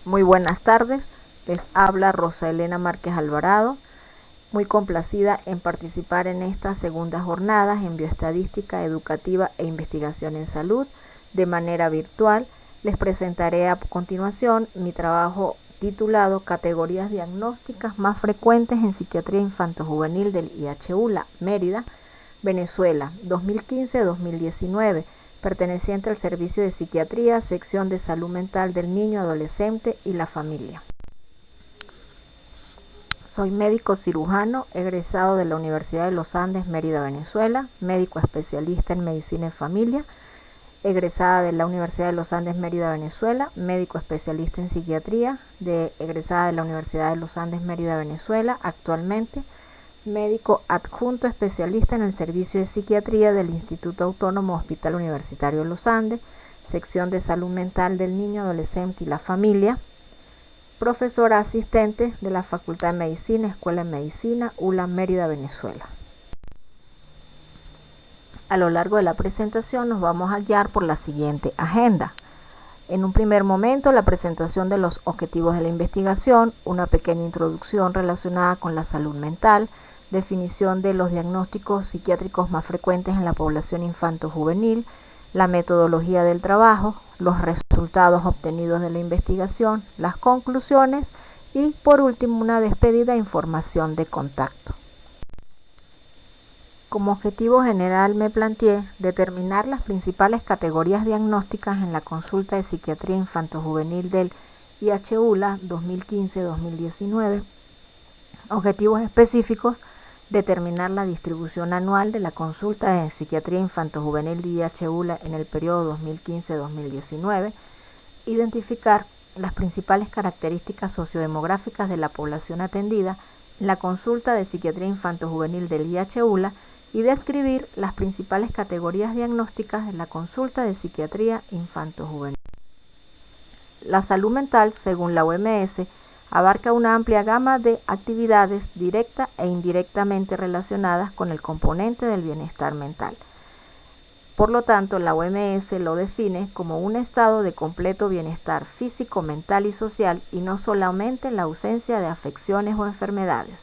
Muy buenas tardes, les habla Rosa Elena Márquez Alvarado, muy complacida en participar en estas segundas jornadas en bioestadística educativa e investigación en salud de manera virtual. Les presentaré a continuación mi trabajo titulado Categorías diagnósticas más frecuentes en psiquiatría infanto-juvenil del IHULA, Mérida, Venezuela, 2015-2019, perteneciente al Servicio de Psiquiatría, Sección de Salud Mental del Niño, Adolescente y la Familia. Soy médico cirujano, egresado de la Universidad de los Andes, Mérida, Venezuela, médico especialista en medicina y familia, egresada de la Universidad de los Andes, Mérida, Venezuela, médico especialista en psiquiatría, egresada de la Universidad de los Andes, Mérida, Venezuela, actualmente médico adjunto especialista en el Servicio de Psiquiatría del Instituto Autónomo Hospital Universitario de los Andes, Sección de Salud Mental del Niño, Adolescente y la Familia, profesora asistente de la Facultad de Medicina, Escuela de Medicina, ULA, Mérida, Venezuela. A lo largo de la presentación nos vamos a guiar por la siguiente agenda. En un primer momento, la presentación de los objetivos de la investigación, una pequeña introducción relacionada con la salud mental, definición de los diagnósticos psiquiátricos más frecuentes en la población infanto-juvenil, la metodología del trabajo, los resultados obtenidos de la investigación, las conclusiones y, por último, una despedida e información de contacto. Como objetivo general me planteé determinar las principales categorías diagnósticas en la consulta de psiquiatría infanto-juvenil del IHULA 2015-2019. Objetivos específicos: determinar la distribución anual de la consulta de psiquiatría infanto-juvenil de IHULA en el periodo 2015-2019, identificar las principales características sociodemográficas de la población atendida en la consulta de psiquiatría infanto-juvenil del IHULA y describir las principales categorías diagnósticas de la consulta de psiquiatría infanto-juvenil. La salud mental, según la OMS, abarca una amplia gama de actividades directa e indirectamente relacionadas con el componente del bienestar mental. Por lo tanto, la OMS lo define como un estado de completo bienestar físico, mental y social, y no solamente la ausencia de afecciones o enfermedades,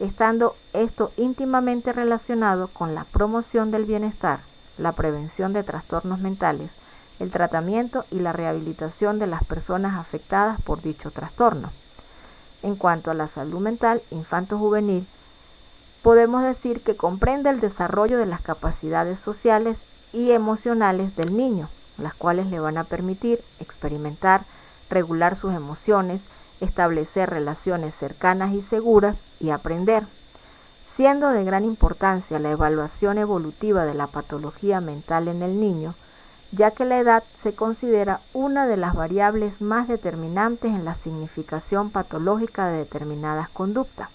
estando esto íntimamente relacionado con la promoción del bienestar, la prevención de trastornos mentales, el tratamiento y la rehabilitación de las personas afectadas por dicho trastorno. En cuanto a la salud mental infanto-juvenil, podemos decir que comprende el desarrollo de las capacidades sociales y emocionales del niño, las cuales le van a permitir experimentar, regular sus emociones, establecer relaciones cercanas y seguras y aprender, siendo de gran importancia la evaluación evolutiva de la patología mental en el niño, ya que la edad se considera una de las variables más determinantes en la significación patológica de determinadas conductas,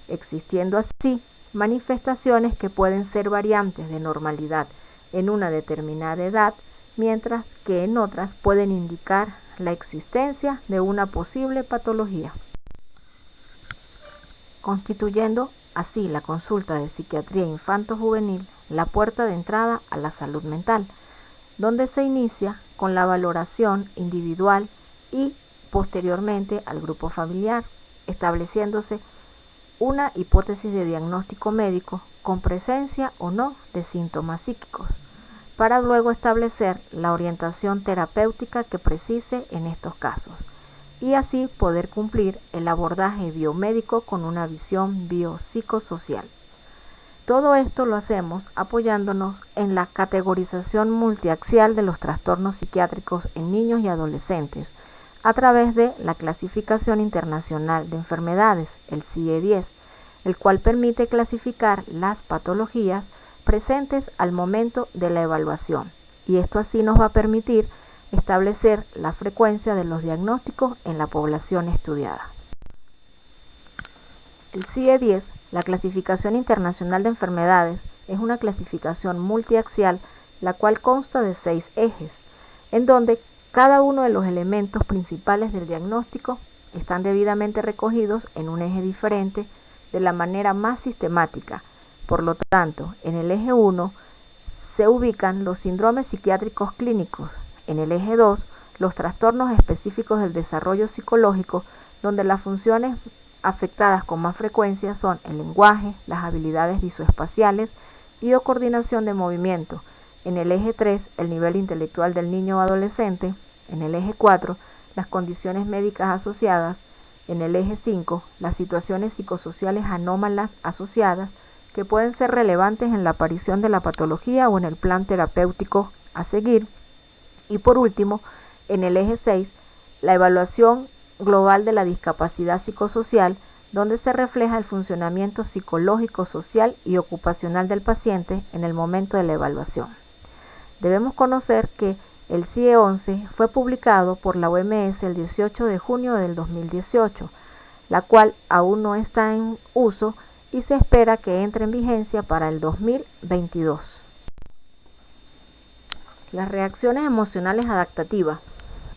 existiendo así manifestaciones que pueden ser variantes de normalidad en una determinada edad, mientras que en otras pueden indicar la existencia de una posible patología, constituyendo así la consulta de psiquiatría infanto-juvenil la puerta de entrada a la salud mental, donde se inicia con la valoración individual y posteriormente al grupo familiar, estableciéndose una hipótesis de diagnóstico médico con presencia o no de síntomas psíquicos, para luego establecer la orientación terapéutica que precise en estos casos, y así poder cumplir el abordaje biomédico con una visión biopsicosocial. Todo esto lo hacemos apoyándonos en la categorización multiaxial de los trastornos psiquiátricos en niños y adolescentes a través de la Clasificación Internacional de Enfermedades, el CIE-10, el cual permite clasificar las patologías presentes al momento de la evaluación, y esto así nos va a permitir establecer la frecuencia de los diagnósticos en la población estudiada. El CIE-10, la Clasificación Internacional de Enfermedades, es una clasificación multiaxial, la cual consta de 6 ejes, en donde cada uno de los elementos principales del diagnóstico están debidamente recogidos en un eje diferente de la manera más sistemática. Por lo tanto, en el eje 1 se ubican los síndromes psiquiátricos clínicos, en el eje 2 los trastornos específicos del desarrollo psicológico, donde las funciones afectadas con más frecuencia son el lenguaje, las habilidades visoespaciales y o coordinación de movimiento. En el eje 3, el nivel intelectual del niño o adolescente. En el eje 4, las condiciones médicas asociadas. En el eje 5, las situaciones psicosociales anómalas asociadas que pueden ser relevantes en la aparición de la patología o en el plan terapéutico a seguir. Y por último, en el eje 6, la evaluación global de la discapacidad psicosocial, donde se refleja el funcionamiento psicológico, social y ocupacional del paciente en el momento de la evaluación. Debemos conocer que el CIE-11 fue publicado por la OMS el 18 de junio del 2018, la cual aún no está en uso y se espera que entre en vigencia para el 2022. Las reacciones emocionales adaptativas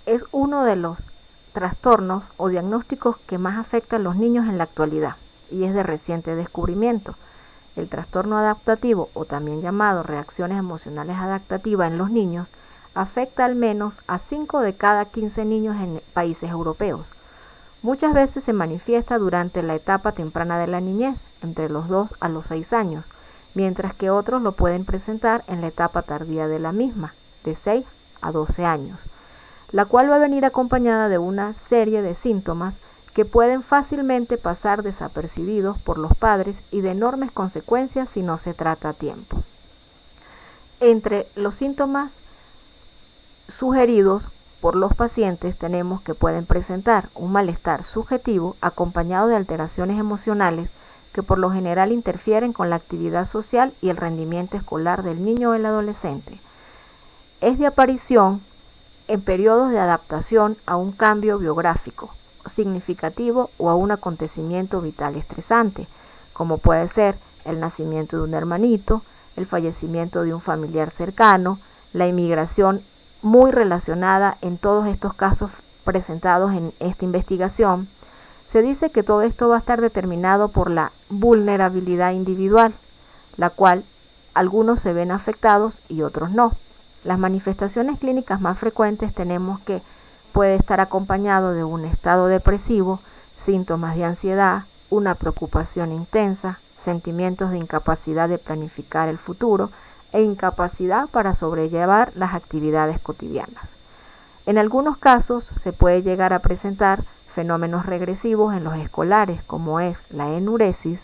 es uno de los trastornos o diagnósticos que más afecta a los niños en la actualidad y es de reciente descubrimiento. El trastorno adaptativo, o también llamado reacciones emocionales adaptativas en los niños, afecta al menos a 5 de cada 15 niños en países europeos. Muchas veces se manifiesta durante la etapa temprana de la niñez, entre los 2 a los 6 años, mientras que otros lo pueden presentar en la etapa tardía de la misma, de 6 a 12 años, la cual va a venir acompañada de una serie de síntomas que pueden fácilmente pasar desapercibidos por los padres y de enormes consecuencias si no se trata a tiempo. Entre los síntomas sugeridos por los pacientes tenemos que pueden presentar un malestar subjetivo acompañado de alteraciones emocionales que por lo general interfieren con la actividad social y el rendimiento escolar del niño o el adolescente. Es de aparición en periodos de adaptación a un cambio biográfico significativo o a un acontecimiento vital estresante, como puede ser el nacimiento de un hermanito, el fallecimiento de un familiar cercano, la inmigración muy relacionada en todos estos casos presentados en esta investigación. Se dice que todo esto va a estar determinado por la vulnerabilidad individual, la cual algunos se ven afectados y otros no. Las manifestaciones clínicas más frecuentes tenemos que puede estar acompañado de un estado depresivo, síntomas de ansiedad, una preocupación intensa, sentimientos de incapacidad de planificar el futuro e incapacidad para sobrellevar las actividades cotidianas. En algunos casos se puede llegar a presentar fenómenos regresivos en los escolares, como es la enuresis,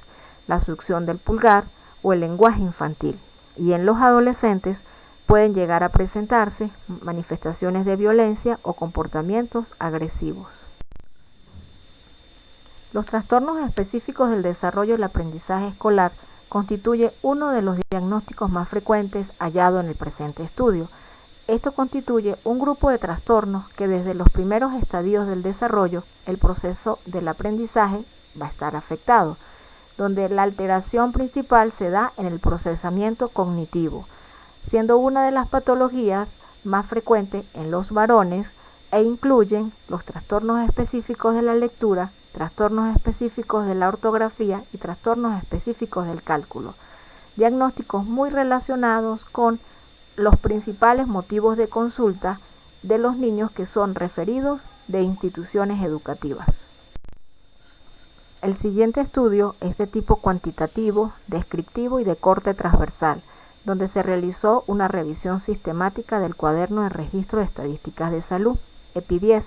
la succión del pulgar o el lenguaje infantil, y en los adolescentes pueden llegar a presentarse manifestaciones de violencia o comportamientos agresivos. Los trastornos específicos del desarrollo y el aprendizaje escolar constituye uno de los diagnósticos más frecuentes hallado en el presente estudio. Esto constituye un grupo de trastornos que desde los primeros estadios del desarrollo, el proceso del aprendizaje va a estar afectado, donde la alteración principal se da en el procesamiento cognitivo, siendo una de las patologías más frecuentes en los varones e incluyen los trastornos específicos de la lectura, trastornos específicos de la ortografía y trastornos específicos del cálculo, diagnósticos muy relacionados con los principales motivos de consulta de los niños que son referidos de instituciones educativas. El siguiente estudio es de tipo cuantitativo, descriptivo y de corte transversal, donde se realizó una revisión sistemática del cuaderno de registro de estadísticas de salud, EPI-10,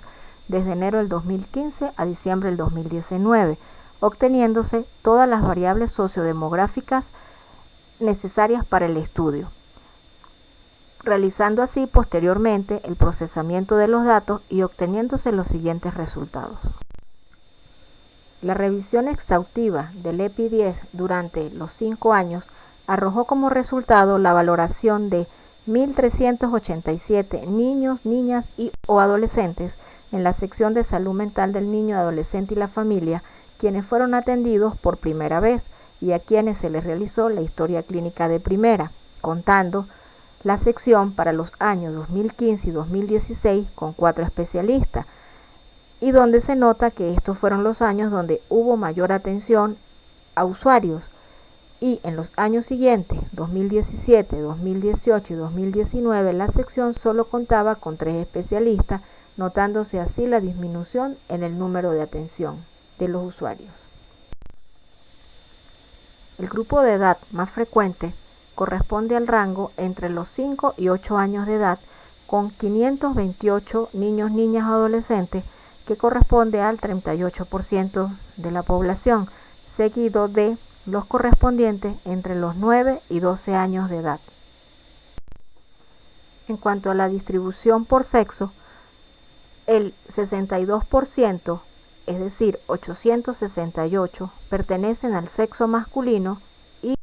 desde enero del 2015 a diciembre del 2019, obteniéndose todas las variables sociodemográficas necesarias para el estudio, realizando así posteriormente el procesamiento de los datos y obteniéndose los siguientes resultados. La revisión exhaustiva del EPI-10 durante los 5 años arrojó como resultado la valoración de 1.387 niños, niñas y o adolescentes en la sección de salud mental del niño, adolescente y la familia, quienes fueron atendidos por primera vez y a quienes se les realizó la historia clínica de primera, contando la sección para los años 2015 y 2016 con 4 especialistas, y donde se nota que estos fueron los años donde hubo mayor atención a usuarios, y en los años siguientes, 2017, 2018 y 2019, la sección solo contaba con 3 especialistas, notándose así la disminución en el número de atención de los usuarios. El grupo de edad más frecuente corresponde al rango entre los 5 y 8 años de edad, con 528 niños, niñas o adolescentes, que corresponde al 38% de la población, seguido de los correspondientes entre los 9 y 12 años de edad. En cuanto a la distribución por sexo, el 62%, es decir, 868, pertenecen al sexo masculino y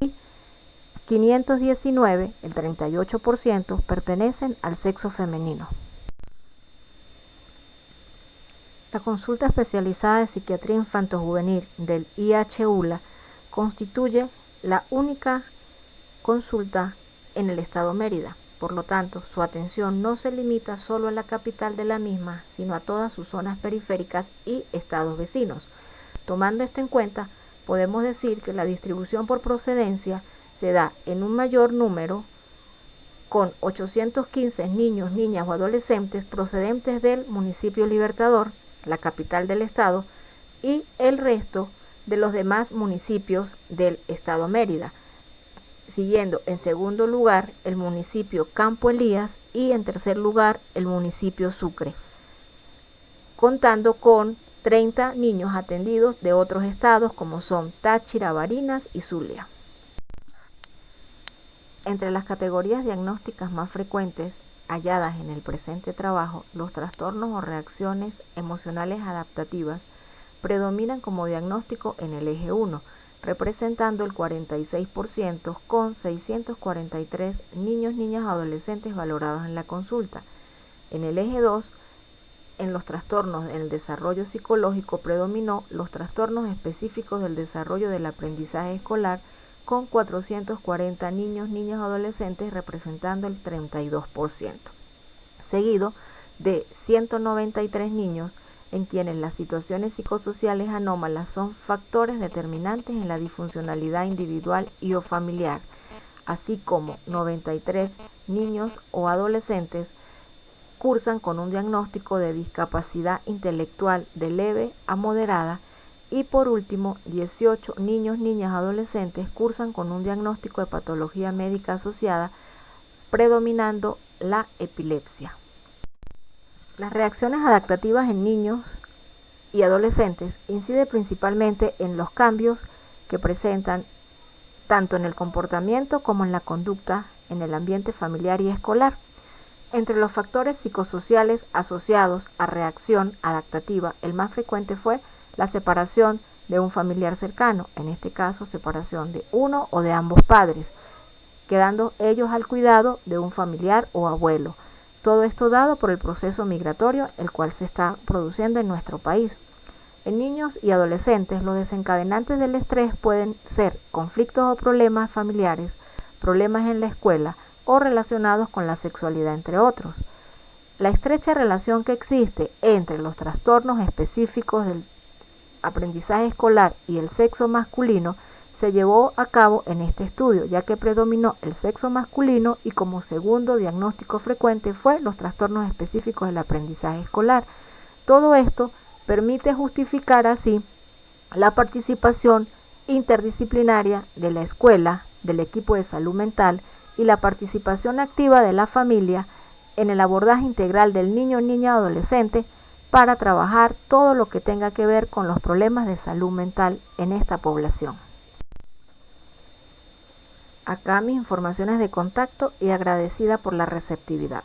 519, el 38%, pertenecen al sexo femenino. La consulta especializada de psiquiatría infanto-juvenil del IHULA constituye la única consulta en el estado Mérida. Por lo tanto, su atención no se limita solo a la capital de la misma, sino a todas sus zonas periféricas y estados vecinos. Tomando esto en cuenta, podemos decir que la distribución por procedencia se da en un mayor número, con 815 niños, niñas o adolescentes procedentes del municipio Libertador, la capital del estado, y el resto de los demás municipios del estado Mérida, siguiendo en segundo lugar el municipio Campo Elías y en tercer lugar el municipio Sucre, contando con 30 niños atendidos de otros estados como son Táchira, Barinas y Zulia. Entre las categorías diagnósticas más frecuentes halladas en el presente trabajo, los trastornos o reacciones emocionales adaptativas predominan como diagnóstico en el eje 1, representando el 46%, con 643 niños, niñas o adolescentes valorados en la consulta. En el eje 2, en los trastornos del desarrollo psicológico predominó los trastornos específicos del desarrollo del aprendizaje escolar, con 440 niños, niñas o adolescentes representando el 32%, seguido de 193 niños en quienes las situaciones psicosociales anómalas son factores determinantes en la disfuncionalidad individual y o familiar, así como 93 niños o adolescentes cursan con un diagnóstico de discapacidad intelectual de leve a moderada, y por último 18 niños, niñas, adolescentes cursan con un diagnóstico de patología médica asociada, predominando la epilepsia. Las reacciones adaptativas en niños y adolescentes inciden principalmente en los cambios que presentan tanto en el comportamiento como en la conducta en el ambiente familiar y escolar. Entre los factores psicosociales asociados a reacción adaptativa, el más frecuente fue la separación de un familiar cercano, en este caso separación de uno o de ambos padres, quedando ellos al cuidado de un familiar o abuelo. Todo esto dado por el proceso migratorio, el cual se está produciendo en nuestro país. En niños y adolescentes, los desencadenantes del estrés pueden ser conflictos o problemas familiares, problemas en la escuela o relacionados con la sexualidad, entre otros. La estrecha relación que existe entre los trastornos específicos del aprendizaje escolar y el sexo masculino se llevó a cabo en este estudio, ya que predominó el sexo masculino y como segundo diagnóstico frecuente fue los trastornos específicos del aprendizaje escolar. Todo esto permite justificar así la participación interdisciplinaria de la escuela, del equipo de salud mental y la participación activa de la familia en el abordaje integral del niño, niña o adolescente para trabajar todo lo que tenga que ver con los problemas de salud mental en esta población. Acá mis informaciones de contacto y agradecida por la receptividad.